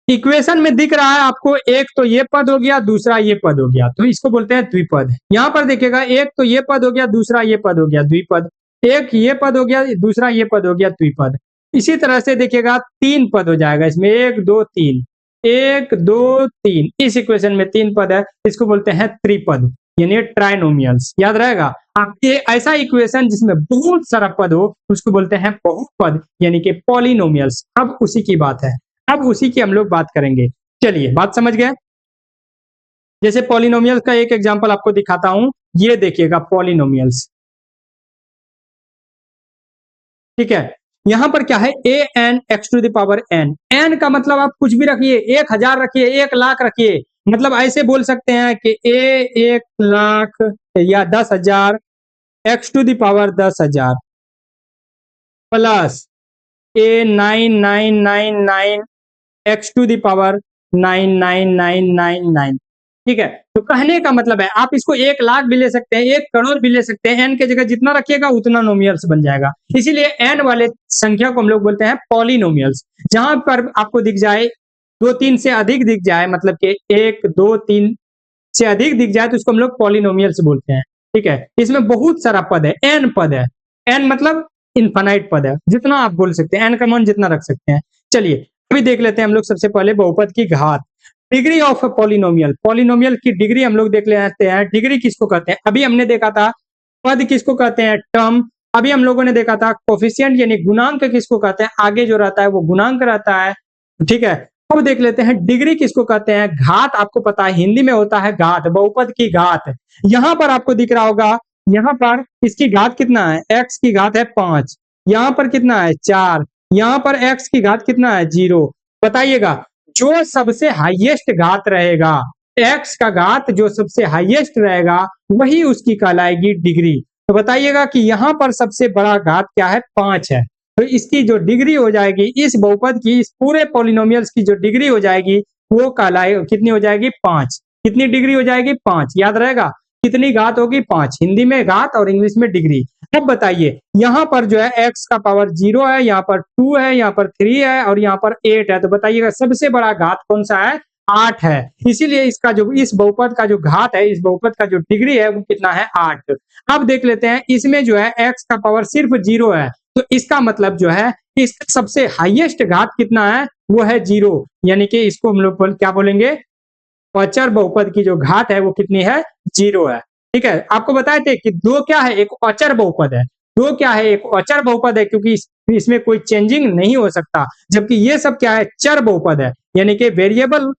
इक्वेशन में दिख रहा है आपको, एक तो ये पद हो गया, दूसरा ये पद हो गया, तो इसको बोलते हैं द्विपद। यहाँ पर देखिएगा, एक तो ये पद हो गया, दूसरा ये पद हो गया, द्विपद। एक ये पद हो गया, दूसरा ये पद हो गया, द्विपद। इसी तरह से देखिएगा 3 पद हो जाएगा इसमें, 1 2 3, 1 2 3, इस इक्वेशन में 3 पद है, इसको बोलते हैं त्रिपद, यानी ट्राइनोमियल्स, याद रहेगा। आप ये ऐसा इक्वेशन जिसमें बहुत सारा पद हो उसको बोलते हैं बहुपद, यानी कि पॉलिनोमियल्स। अब उसी की बात है, अब उसी की हम लोग बात करेंगे। चलिए, बात समझ गए। जैसे पॉलिनोमियल्स का एक एग्जांपल आपको दिखाता हूं, ये देखिएगा पॉलिनोमियल्स। ठीक है, यहां पर क्या है? A n x to the power n. N का मतलब आप कुछ भी रखिए, 1000 रखिए, 1 लाख रखिए, मतलब ऐसे बोल सकते हैं कि ए 1 लाख या 10,000 x to the power 10,000 plus a 9999 x to the power 99999। ठीक है, तो कहने का मतलब है आप इसको 1 लाख भी ले सकते हैं, 1 करोड़ भी ले सकते हैं, एन के जगह जितना रखिएगा उतना नोमियल्स बन जाएगा। इसीलिए एन वाले संख्या को हम लोग बोलते हैं पॉलिनोमियल्स। जहां पर आपको दिख जाए 2-3 से अधिक दिख जाए, मतलब कि 1 2 3 से अधिक दिख जाए, तो उसको हम लोग पॉलिनोमियल्स बोलते हैं। ठीक है, इसमें बहुत सारा पद है, एन पद है, एन मतलब इनफाइनाइट पद है, जितना आप बोल सकते हैं, एन का मान जितना रख सकते हैं। चलिए अभी देख लेते हैं हम लोग सबसे पहले बहुपद की घात, डिग्री ऑफ पॉलिनोमियल। पॉलिनोमियल की डिग्री हम लोग देख लेते हैं, डिग्री किसको कहते हैं? अभी हमने देखा था पद किसको कहते हैं? टर्म। अभी हम लोगों ने देखा था कोफिशिएंट यानी गुणांक किसको कहते हैं? आगे जो रहता है वो गुणांक रहता है। ठीक है, अब देख लेते हैं डिग्री किसको कहते हैं? घात। आपको पता है हिंदी में होता है घात, बहुपद की घात। यहां पर आपको दिख रहा होगा, यहां पर इसकी घात कितना है? x की घात है 5, यहां पर कितना है? 4, यहां पर x की घात कितना है? 0। बताइएगा, जो सबसे हाईएस्ट घात रहेगा x का घात जो सबसे हाईएस्ट रहेगा वही उसकी कहलाएगी डिग्री। तो बताइएगा कि यहाँ पर सबसे बड़ा घात क्या है, 5 है, तो इसकी जो डिग्री हो जाएगी इस बहुपद की, इस पूरे पॉलिनोमियल्स की जो डिग्री हो जाएगी वो कहलाए कितनी हो जाएगी, 5। कितनी डिग्री हो जाएगी, 5। याद रहेगा कितनी घात होगी, 5। हिंदी में घात और इंग्लिश में डिग्री। अब बताइए यहाँ पर जो है x का पावर 0 है, यहाँ पर 2 है, यहाँ पर 3 है और यहाँ पर 8 है। तो बताइएगा सबसे बड़ा घात कौन सा है, 8 है। इसीलिए इसका जो इस बहुपद का जो घात है, इस बहुपद का जो डिग्री है वो कितना है, 8। अब देख लेते हैं इसमें जो है x का पावर सिर्फ 0 है, तो इसका मतलब जो है इसका सबसे हाईएस्ट घात कितना है, वो है 0। यानी कि इसको हम लोग क्या बोलेंगे, अचर बहुपद की जो घात है वो कितनी है, 0 है। ठीक है, आपको बताए थे कि 2 क्या है, एक अचर बहुपद है। 2 क्या है, एक अचर बहुपद है, क्योंकि इसमें कोई चेंजिंग नहीं हो सकता। जबकि ये सब क्या है, चर बहुपद है, यानी कि वेरिएबल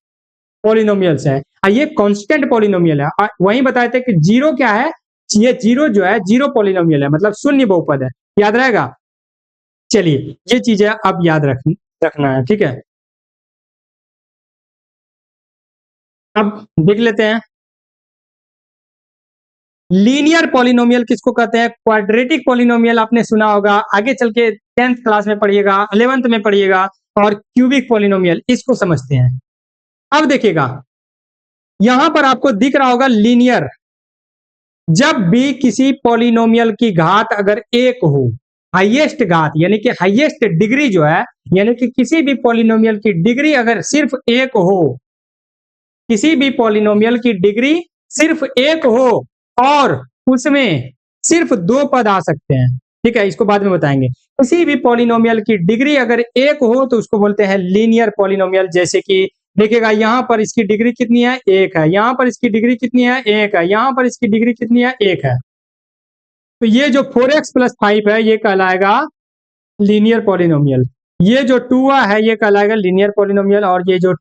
पॉलिनोमियल्स है, ये कांस्टेंट पॉलिनोमियल है। वहीं बताए थे कि 0 क्या है, ये 0 जो है 0 पॉलिनोमियल है, मतलब शून्य बहुपद है। याद रहेगा। चलिए ये चीजें अब याद रखना है। ठीक है, अब देख लेते हैं लीनियर पॉलिनोमियल किसको कहते हैं। क्वाड्रेटिक पॉलिनोमियल आपने सुना होगा, आगे चल के 10th क्लास में पढ़िएगा, 11th में पढ़िएगा। और क्यूबिक पॉलिनोमियल, इसको समझते हैं। अब देखिएगा यहां पर आपको दिख रहा होगा लीनियर। जब भी किसी पॉलिनोमियल की घात अगर 1 हो, हाईएस्ट घात यानी कि हाईएस्ट डिग्री जो है, यानी कि किसी भी पॉलिनोमियल की डिग्री अगर सिर्फ 1 हो, किसी भी पॉलिनोमियल की डिग्री सिर्फ 1 हो और उसमें सिर्फ 2 पद आ सकते हैं। ठीक है, इसको बाद में बताएंगे। किसी भी पॉलिनोमियल की डिग्री अगर 1 हो तो उसको बोलते हैं लीनियर पॉलिनोमियल। जैसे कि देखिएगा यहाँ पर इसकी डिग्री कितनी है, 1 है, यहाँ पर इसकी डिग्री कितनी है, 1 है, यहाँ पर इसकी डिग्री कितनी है, 1 है। तो ये जो 4x + 5 है ये कहलाएगा लीनियर पॉलिनोमियल। ये जो 2 है ये कहलाएगा लीनियर पॉलिनोमियल, और ये जो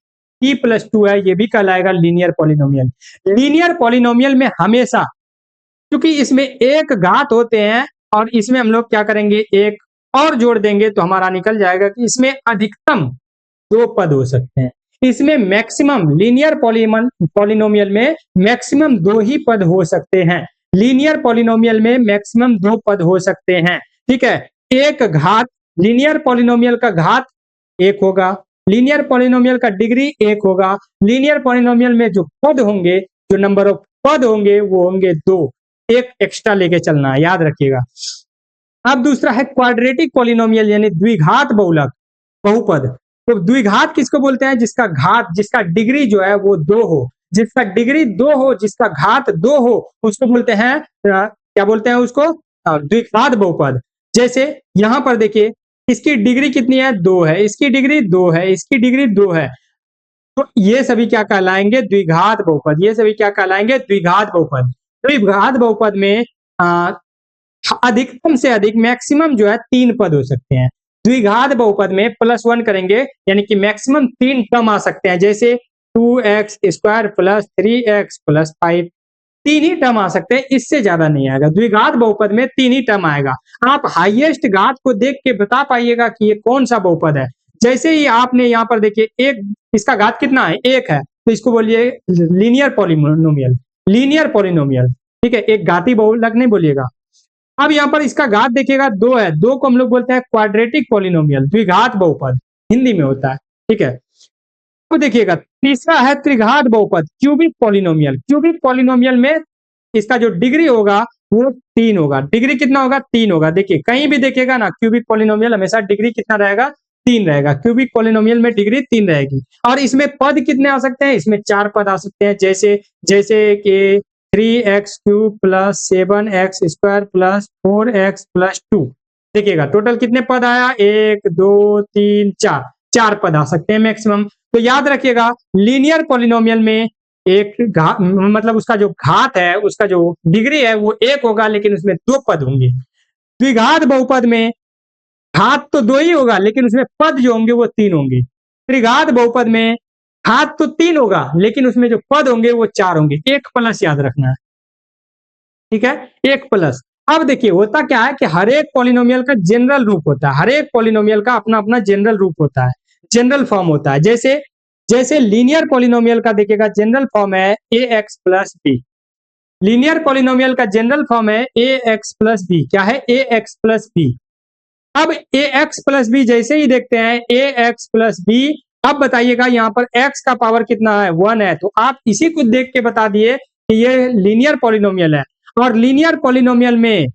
t + 2 है ये भी कहलाएगा लीनियर पॉलिनोमियल। लीनियर पॉलिनोमियल में हमेशा, क्योंकि इसमें एक घात होते हैं और इसमें हम लोग क्या करेंगे, एक और जोड़ देंगे तो हमारा निकल जाएगा कि इसमें अधिकतम 2 पद हो सकते हैं। इसमें मैक्सिमम, लीनियर पॉलिनोमियल में मैक्सिमम 2 ही पद हो सकते हैं। लीनियर पॉलिनोमियल में मैक्सिमम 2 पद हो सकते हैं। ठीक है, एक घात, लीनियर पॉलिनोमियल का घात 1 होगा, लीनियर पॉलिनोमियल का डिग्री 1 होगा, लीनियर पॉलिनोमियल में जो पद होंगे, जो नंबर ऑफ पद होंगे वो होंगे 2। एक एक्स्ट्रा लेके चलना है, याद रखिएगा। अब दूसरा है क्वाड्रेटिक पॉलिनोमियल, यानी द्विघात बहुलक बहुपद। तो द्विघात किसको बोलते हैं, जिसका घात, जिसका डिग्री जो है वो 2 हो, जिसका डिग्री 2 हो, जिसका घात 2 हो, उसको बोलते हैं क्या बोलते हैं उसको, द्विघात बहुपद। जैसे यहां पर देखिए इसकी डिग्री कितनी है, 2 है, इसकी डिग्री 2 है, इसकी डिग्री 2 है। तो ये सभी क्या कहलाएंगे, द्विघात बहुपद। ये सभी क्या कहलाएंगे, द्विघात बहुपद। द्विघात बहुपद में अधिकतम से अधिक, मैक्सिमम जो है 3 पद हो सकते हैं। द्विघात बहुपद में +1 करेंगे यानी कि मैक्सिमम 3 टर्म आ सकते हैं। जैसे 2x² + 3x + 5, 3 ही टर्म आ सकते हैं, इससे ज्यादा नहीं आएगा। द्विघात बहुपद में 3 ही टर्म आएगा। आप हाईएस्ट घात को देख के बता पाइएगा कि ये कौन सा बहुपद है। जैसे ही आपने यहाँ पर देखिए एक, इसका घात कितना है, 1 है, तो इसको बोलिए लीनियर पॉलिनोमियल, लीनियर पॉलिनोमियल। ठीक है, एक घाती बहुलक नहीं बोलिएगा। अब यहाँ पर इसका घात देखिएगा 2 है, 2 को हम लोग बोलते हैं क्वाड्रेटिक पॉलिनोमियल, द्विघात बहुपद हिंदी में होता है। ठीक है, तो देखिएगा तीसरा है त्रिघात बहुपद, क्यूबिक पॉलिनोमियल। क्यूबिक पॉलिनोमियल में इसका जो डिग्री होगा वो 3 होगा। डिग्री कितना होगा, 3 होगा। देखिए कहीं भी देखिएगा ना, क्यूबिक पॉलिनोमियल हमेशा डिग्री कितना रहेगा, 3 रहेगा। क्यूबिक पॉलिनोमियल में डिग्री 3 रहेगी। और इसमें पद कितने आ सकते हैं, इसमें 4 पद आ सकते हैं। जैसे कि 3x³ + 7x² + 4x + 2। देखिएगा टोटल कितने पद आया, 1 2 3 4, 4 पद आ सकते हैं मैक्सिमम। तो याद रखिएगा लीनियर पॉलिनोमियल में एक घात, मतलब उसका जो घात है, उसका जो डिग्री है वो 1 होगा, लेकिन उसमें 2 पद होंगे। द्विघात बहुपद में घात तो 2 ही होगा, लेकिन उसमें पद जो होंगे वो 3 होंगे। त्रिघात बहुपद में घात तो 3 होगा, लेकिन उसमें जो पद होंगे वो 4 होंगे। 1+ याद रखना है। ठीक है, 1+। अब देखिए होता क्या है कि हर एक पॉलिनोमियल का जनरल रूप होता है, हर एक पॉलिनोमियल का अपना अपना जनरल रूप होता है, जनरल फॉर्म होता है। जैसे जैसे लीनियर पॉलिनोमियल का देखिएगा जनरल फॉर्म है a x plus b. Linear polynomial का जनरल फॉर्म है ए एक्स प्लस बी। क्या है? A x plus b. अब ए एक्स प्लस बी जैसे ही देखते हैं ए एक्स प्लस बी, अब बताइएगा यहाँ पर x का पावर कितना है? 1 है। तो आप इसी को देख के बता दिए कि ये लीनियर पॉलिनोमियल है। और लीनियर पॉलिनोमियल में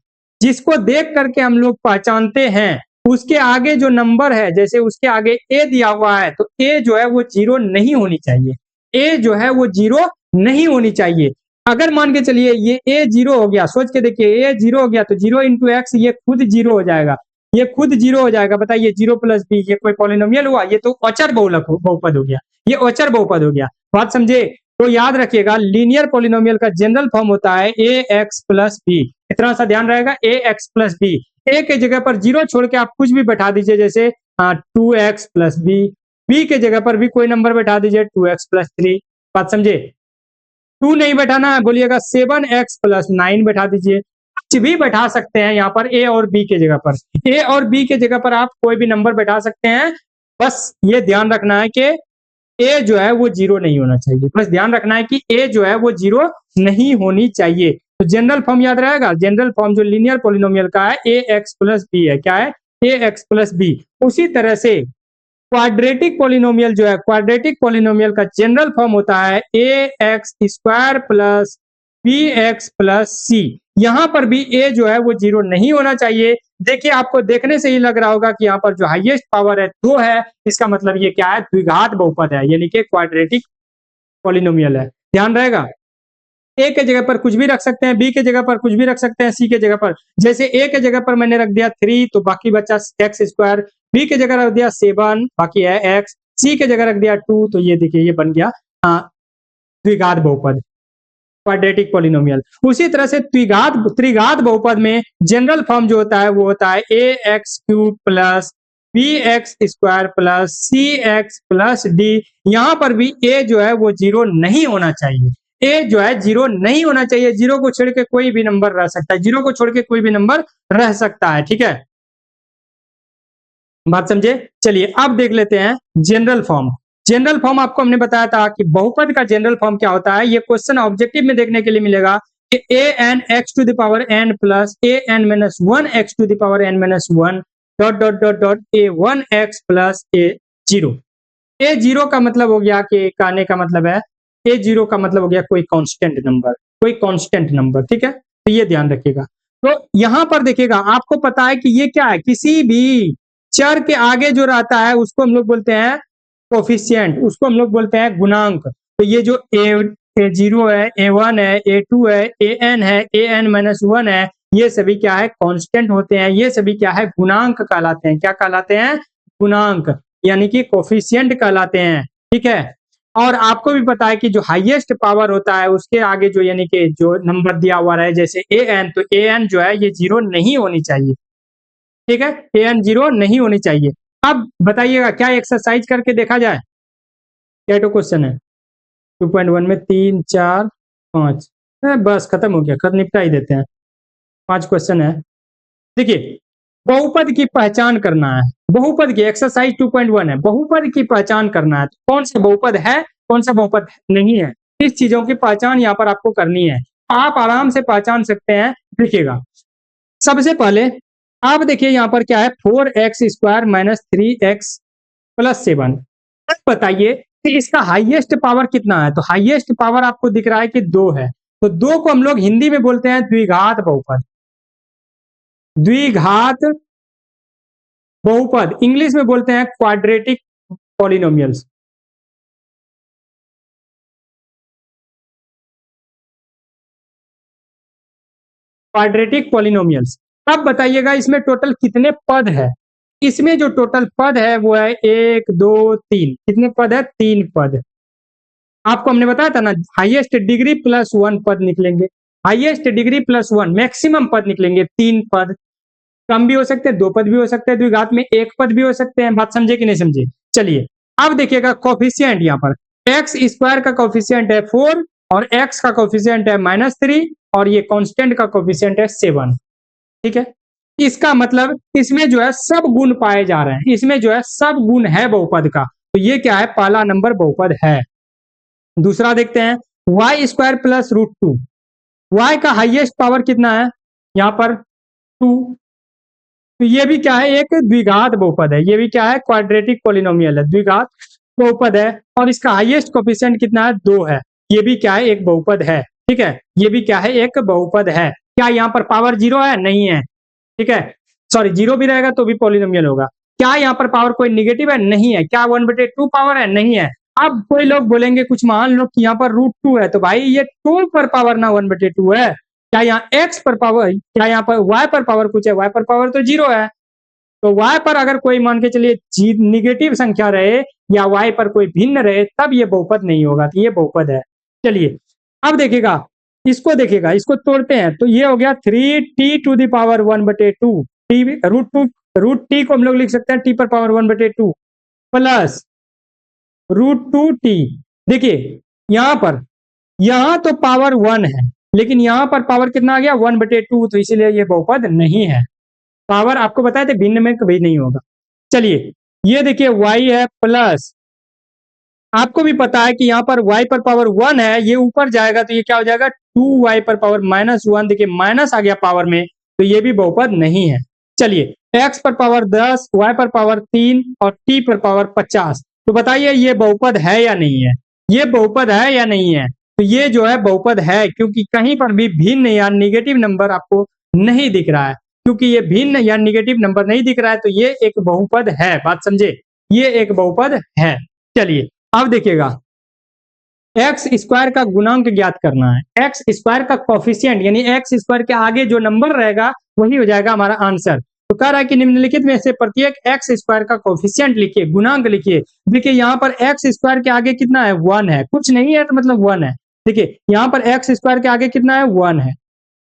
जिसको देख करके हम लोग पहचानते हैं उसके आगे जो नंबर है, जैसे उसके आगे ए दिया हुआ है तो ए जो है वो जीरो नहीं होनी चाहिए। ए जो है वो जीरो नहीं होनी चाहिए। अगर मान के चलिए ये ए जीरो हो गया, सोच के देखिए ए जीरो हो गया तो जीरो इंटू एक्स ये खुद जीरो हो जाएगा, ये खुद जीरो हो जाएगा। बताइए जीरो प्लस बी ये कोई पॉलिनोमियल हुआ? ये तो अचर बहुपद हो गया, ये अचर बहुपद हो गया। बात समझे? तो याद रखिएगा लीनियर पॉलिनोमियल का जनरल फॉर्म होता है ए एक्स प्लस बी। इतना सा ध्यान रहेगा, ए एक्स प्लस बी। ए के जगह पर जीरो छोड़ के आप कुछ भी बैठा दीजिए, जैसे 2x प्लस बी। बी के जगह पर भी कोई नंबर बैठा दीजिए 2x प्लस 3। बात समझे? 2 नहीं बैठाना है, बोलिएगा 7x प्लस 9 बैठा दीजिए। कुछ भी बैठा सकते हैं यहाँ पर ए और बी के जगह पर। ए और बी के जगह पर आप कोई भी नंबर बैठा सकते हैं। बस ये ध्यान रखना है कि ए जो है वो जीरो नहीं होना चाहिए। बस ध्यान रखना है कि ए जो है वो जीरो नहीं होनी चाहिए। तो जनरल फॉर्म याद रहेगा, जनरल फॉर्म जो लीनियर पॉलिनोमियल का है ए एक्स प्लस बी है। क्या है? A x plus b. उसी तरह से क्वाड्रेटिक पॉलिनोमियल जो है, क्वाड्रेटिक पॉलिनोमियल का जनरल फॉर्म होता है a x square plus b x plus c. यहां पर भी ए जो है वो जीरो नहीं होना चाहिए। देखिए आपको देखने से ही लग रहा होगा कि यहाँ पर जो हाईएस्ट पावर है 2 है, इसका मतलब ये क्या है? द्विघात बहुपद है, यानी कि क्वाड्रेटिक पॉलिनोमियल है। ध्यान रहेगा। ए के जगह पर कुछ भी रख सकते हैं, बी के जगह पर कुछ भी रख सकते हैं, सी के जगह पर, जैसे ए के जगह पर मैंने रख दिया 3 तो बाकी बचा एक्स स्क्वायर, बी के जगह रख दिया 7 बाकी है एक्स, सी के जगह रख दिया 2 तो ये देखिए ये बन गया द्विघात बहुपद, क्वाड्रेटिक पॉलिनोमियल। उसी तरह से त्रिघात बहुपद में जनरल फॉर्म जो होता है वो होता है a x cube plus b x square plus c x plus d. यहाँ पर भी ए जो है वो जीरो नहीं होना चाहिए। ए जो है जीरो नहीं होना चाहिए। जीरो को छोड़ के कोई भी नंबर रह सकता है, जीरो को छोड़ के कोई भी नंबर रह सकता है। ठीक है, बात समझे? चलिए अब देख लेते हैं जनरल फॉर्म। जनरल फॉर्म आपको हमने बताया था कि बहुपद का जनरल फॉर्म क्या होता है। ये क्वेश्चन ऑब्जेक्टिव में देखने के लिए मिलेगा कि a n x to the power n plus a n minus 1 x to the power n minus 1 dot dot dot dot a 1 x plus a zero. A zero का मतलब हो गया कि कहने का मतलब है ए जीरो का मतलब हो गया कोई कांस्टेंट नंबर, कोई कांस्टेंट नंबर। ठीक है, तो ये ध्यान रखिएगा। तो यहां पर देखिएगा आपको पता है कि ये क्या है, किसी भी चर के आगे जो रहता है उसको हम लोग बोलते हैं कोफिशिएंट, उसको हम लोग बोलते हैं गुणांक। तो ये जो ए जीरो है, ए वन है, ए टू है, ए एन है, ए एन माइनस 1 है, ये सभी क्या है? कांस्टेंट होते हैं। ये सभी क्या है? गुणांक कहलाते हैं। क्या कहलाते हैं? गुणांक, यानी कि कोफिशिएंट कहलाते हैं। ठीक है, और आपको भी पता है कि जो हाईएस्ट पावर होता है उसके आगे जो यानी कि जो नंबर दिया हुआ है जैसे ए एन, तो ए एन जो है ये जीरो नहीं होनी चाहिए। ठीक है, ए एन जीरो नहीं होनी चाहिए। अब बताइएगा क्या एक्सरसाइज करके देखा जाए? क्या तो क्वेश्चन है 2.1 में 3 4 5, बस खत्म हो गया, खत्म निपटा ही देते हैं। 5 क्वेश्चन है। देखिए बहुपद की पहचान करना है। बहुपद की एक्सरसाइज 2.1 है, बहुपद की पहचान करना है। तो कौन सा बहुपद है, कौन सा बहुपद नहीं है, इस चीजों की पहचान यहाँ पर आपको करनी है। आप आराम से पहचान सकते हैं। देखिएगा सबसे पहले आप देखिए यहाँ पर क्या है 4x square minus 3x plus 7। बताइए कि इसका हाईएस्ट पावर कितना है? तो हाईएस्ट पावर आपको दिख रहा है कि 2 है। तो 2 को हम लोग हिंदी में बोलते हैं द्विघात बहुपद। द्विघात बहुपद इंग्लिश में बोलते हैं क्वाड्रेटिक पॉलिनोमियल्स। Quadratic polynomials. अब बताइएगा इसमें टोटल कितने पद है? इसमें जो टोटल पद है वो है 1 2 3। कितने पद है? 3 पद। आपको हमने बताया था ना हाईएस्ट डिग्री प्लस 1 पद निकलेंगे, हाईएस्ट डिग्री प्लस 1 मैक्सिमम पद निकलेंगे 3 पद। कम भी हो सकते हैं, 2 पद भी हो सकते हैं, द्विघात में 1 पद भी हो सकते हैं। बात समझे कि नहीं समझे? चलिए अब देखिएगा कोफिशिएंट। यहाँ पर एक्स स्क्वायर का कोफिशिएंट है 4 और एक्स का कोफिशिएंट है -3 और ये कांस्टेंट का कोफिशिएंट है 7। ठीक है, इसका मतलब इसमें जो है सब गुण पाए जा रहे हैं, इसमें जो है सब गुण है बहुपद का। तो ये क्या है, पहला नंबर बहुपद है। दूसरा देखते हैं, y square plus root two. वाई का हाईएस्ट पावर कितना है, यहाँ पर 2। तो ये भी क्या है, एक द्विघात बहुपद है। ये भी क्या है, क्वाड्रेटिक पॉलिनोमियल है, द्विघात बहुपद है। और इसका हाईएस्ट कोफिशिएंट कितना है, 2 है। ये भी क्या है, एक बहुपद है। ठीक है, ये भी क्या है, एक बहुपद है। क्या यहाँ पर पावर 0 है, नहीं है। ठीक है, सॉरी 0 भी रहेगा तो भी पॉलिनोमियल होगा। क्या यहाँ पर पावर कोई निगेटिव है, नहीं है। क्या 1/2 पावर है, नहीं है। अब कोई लोग बोलेंगे, कुछ मान लो कि यहाँ पर √2 है, तो भाई ये 2 पर पावर ना 1/2 है। क्या यहाँ x पर पावर, क्या यहाँ पर y पर पावर कुछ है, y पर पावर तो 0 है। तो y पर अगर कोई मान के चलिए निगेटिव संख्या रहे या y पर कोई भिन्न रहे, तब ये बहुपद नहीं होगा, तो ये बहुपद है। चलिए अब देखिएगा, इसको देखिएगा, इसको तोड़ते हैं। तो ये हो गया 3t⁻1/2। √2 को हम लोग लिख सकते हैं t पर पावर 1/2 प्लस √2t। देखिए यहां तो पावर 1 है, लेकिन यहां पर पावर कितना आ गया, 1/2। तो इसीलिए ये बहुपद नहीं है। पावर आपको बताए थे भिन्न में कभी नहीं होगा। चलिए ये देखिए y है प्लस, आपको भी पता है कि यहाँ पर y पर पावर 1 है, ये ऊपर जाएगा तो ये क्या हो जाएगा, 2y पर पावर -1। देखिए माइनस आ गया पावर में, तो ये भी बहुपद नहीं है। चलिए x पर पावर 10, y पर पावर 3 और t पर पावर 50। तो बताइए ये बहुपद है या नहीं है, ये बहुपद है या नहीं है। तो ये जो है बहुपद है, क्योंकि कहीं पर भी भिन्न या निगेटिव नंबर आपको नहीं दिख रहा है। क्योंकि ये भिन्न या निगेटिव नंबर नहीं दिख रहा है, तो ये एक बहुपद है। बात समझे, ये एक बहुपद है। चलिए अब देखिएगा, एक्स स्क्वायर का गुणांक ज्ञात करना है। एक्स स्क्वायर का कोफिशिएंट यानी एक्स स्क्वायर के आगे जो नंबर रहेगा वही हो जाएगा हमारा आंसर। तो कह रहा है कि निम्नलिखित में से प्रत्येक एक्स स्क्वायर का कोफिशिएंट लिखिए, गुणांक लिखिए। देखिए यहाँ पर एक्स स्क्वायर के आगे कितना है, 1 है। कुछ नहीं है तो मतलब 1 है। देखिए यहाँ पर एक्स स्क्वायर के आगे कितना है, 1 है।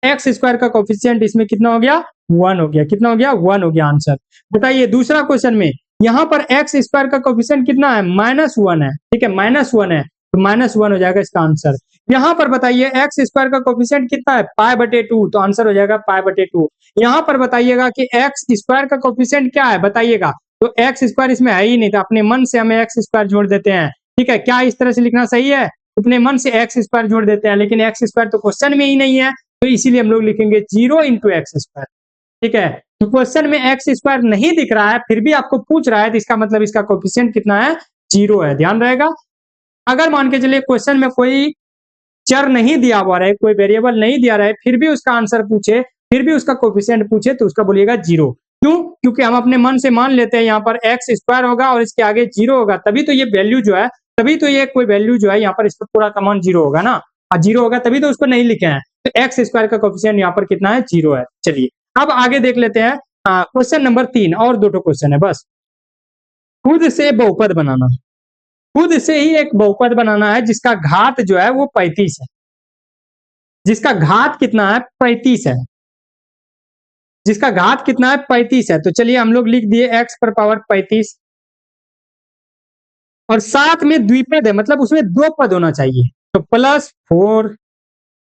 एक्स स्क्वायर का कोफिशिएंट इसमें कितना हो गया, 1 हो गया। कितना हो गया, 1 हो गया आंसर। बताइए दूसरा क्वेश्चन में यहाँ पर एक्स स्क्वायर का कोफिशिएंट कितना है, -1 है। ठीक है, -1 है, तो -1 हो जाएगा इसका आंसर। यहाँ पर बताइए एक्स स्क्वायर का कोफिशिएंट कितना है, π/2, तो आंसर हो जाएगा π/2। यहाँ पर बताइएगा कि एक्स स्क्वायर का कोफिशिएंट क्या है, बताइएगा। तो एक्स स्क्वायर इसमें है ही नहीं, तो अपने मन से हमें एक्स स्क्वायर जोड़ देते हैं। ठीक है, क्या इस तरह से लिखना सही है, अपने मन से एक्स स्क्वायर जोड़ देते हैं। लेकिन एक्स स्क्वायर तो क्वेश्चन में ही नहीं है, तो इसीलिए हम लोग लिखेंगे 0 × x²। ठीक है, तो क्वेश्चन में एक्स स्क्वायर नहीं दिख रहा है, फिर भी आपको पूछ रहा है, तो इसका मतलब इसका कोफिशिएंट कितना है, 0 है। ध्यान रहेगा। अगर मान के चलिए क्वेश्चन में कोई चर नहीं दिया हुआ रहे, कोई वेरिएबल नहीं दिया रहे, फिर भी उसका आंसर पूछे, फिर भी उसका कोफिशिएंट पूछे, तो उसका बोलिएगा 0। क्यों, क्योंकि हम अपने मन से मान लेते हैं यहाँ पर एक्स स्क्वायर होगा और इसके आगे 0 होगा, तभी तो ये वैल्यू जो है, तभी तो ये कोई वैल्यू जो है यहाँ पर इस पर पूरा का मान 0 होगा ना। और 0 होगा तभी तो उसको नहीं लिखे हैं। तो एक्स स्क्वायर का कोफिशिएंट यहाँ पर कितना है, 0 है। चलिए अब आगे देख लेते हैं क्वेश्चन नंबर 3, और 2 क्वेश्चन है बस। खुद से बहुपद बनाना, खुद से ही एक बहुपद बनाना है जिसका घात जो है वो 35 है। जिसका घात कितना है, 35 है। जिसका घात कितना है, 35 है। तो चलिए हम लोग लिख दिए x पर पावर 35, और साथ में द्विपद है, मतलब उसमें 2 पद होना चाहिए। तो +4,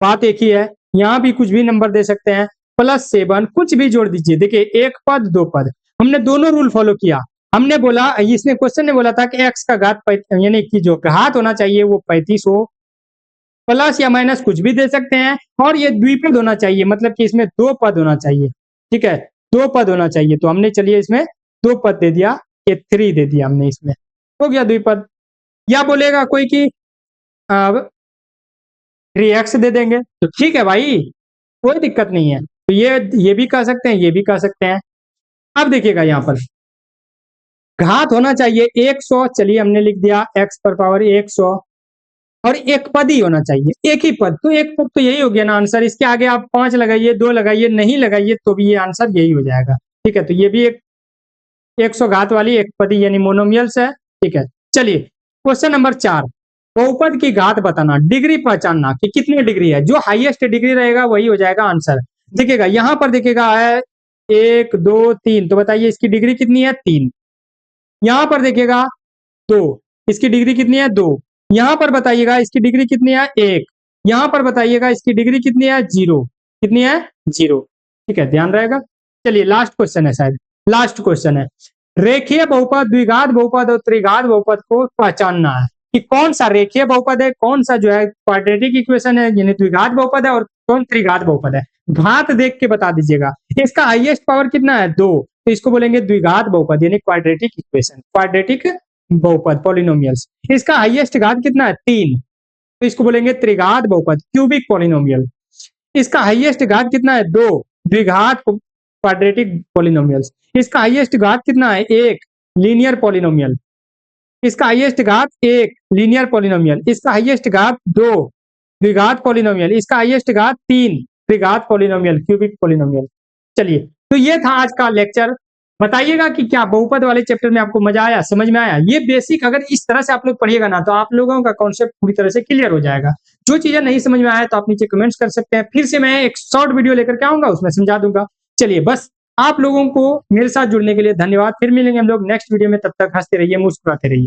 बात एक ही है। यहाँ भी कुछ भी नंबर दे सकते हैं, +7, कुछ भी जोड़ दीजिए। देखिए 1 पद 2 पद, हमने दोनों रूल फॉलो किया। हमने बोला, इसमें क्वेश्चन ने बोला था कि x का घात यानी कि जो घात होना चाहिए वो 35 हो, प्लस या माइनस कुछ भी दे सकते हैं, और ये द्विपद होना चाहिए, मतलब कि इसमें 2 पद होना चाहिए। ठीक है, 2 पद होना चाहिए। तो हमने चलिए इसमें 2 पद दे दिया, ये 3 दे दिया हमने, इसमें हो गया द्विपद। या बोलेगा कोई कि 3x दे देंगे, तो ठीक है भाई, कोई दिक्कत नहीं है। तो ये भी कह सकते हैं, ये भी कह सकते हैं। अब देखिएगा यहाँ पर घात होना चाहिए 100, चलिए हमने लिख दिया x पर पावर 100, और एक पद ही होना चाहिए, एक ही पद। तो एक पद तो यही हो गया ना आंसर। इसके आगे आप 5 लगाइए, 2 लगाइए, नहीं लगाइए तो भी ये आंसर यही हो जाएगा। ठीक है, तो ये भी एक 100 घात वाली एक पदी यानी मोनोमियल्स है। ठीक है, चलिए क्वेश्चन नंबर 4, बहुपद की घात बताना, डिग्री पहचानना कि कितनी डिग्री है। जो हाईएस्ट डिग्री रहेगा वही हो जाएगा आंसर। देखिएगा यहाँ पर देखिएगा है 1 2 3, तो बताइए इसकी डिग्री कितनी है, 3। यहाँ पर देखिएगा 2, इसकी डिग्री कितनी है, 2। यहाँ पर बताइएगा इसकी डिग्री कितनी है, 1। यहाँ पर बताइएगा इसकी डिग्री कितनी है, 0। कितनी है, 0। ठीक है, ध्यान रहेगा। चलिए लास्ट क्वेश्चन है, शायद लास्ट क्वेश्चन है। रेखीय बहुपद, द्विघात बहुपद और त्रिघात बहुपद को पहचानना है कि कौन सा रेखीय बहुपद है, कौन सा जो है क्वाड्रेटिक इक्वेशन है यानी द्विघात बहुपद है और कौन त्रिघात बहुपद है। घात देख के बता दीजिएगा। इसका हाईएस्ट पावर कितना है 2, तो इसको बोलेंगे द्विघात बहुपद यानी क्वाड्रेटिक इक्वेशन, क्वाड्रेटिक बहुपद पॉलिनोमियल्स। इसका हाईएस्ट घात कितना है 3, तो इसको बोलेंगे त्रिघात बहुपद क्यूबिक पॉलिनोमियल। इसका हाईएस्ट घात कितना है 2, द्विघात क्वाड्रेटिक पॉलिनोमियल्स। इसका हाईएस्ट घात कितना है 1, लीनियर पॉलिनोमियल। इसका हाईएस्ट घात 1, लीनियर पॉलिनोमियल। इसका हाईएस्ट घात 2, द्विघात पॉलिनोमियल। इसका हाईएस्ट घात 3, त्रिघात पॉलिनोमियल, क्यूबिक पॉलिनोमियल। चलिए, तो ये था आज का लेक्चर। बताइएगा कि क्या बहुपद वाले चैप्टर में आपको मजा आया, समझ में आया। ये बेसिक अगर इस तरह से आप लोग पढ़िएगा ना तो आप लोगों का कॉन्सेप्ट पूरी तरह से क्लियर हो जाएगा। जो चीजें नहीं समझ में आया तो आप नीचे कमेंट्स कर सकते हैं, फिर से मैं एक शॉर्ट वीडियो लेकर के आऊंगा, उसमें समझा दूंगा। चलिए, बस आप लोगों को मेरे साथ जुड़ने के लिए धन्यवाद। फिर मिलेंगे हम लोग नेक्स्ट वीडियो में, तब तक हंसते रहिए, मुस्कुराते रहिए।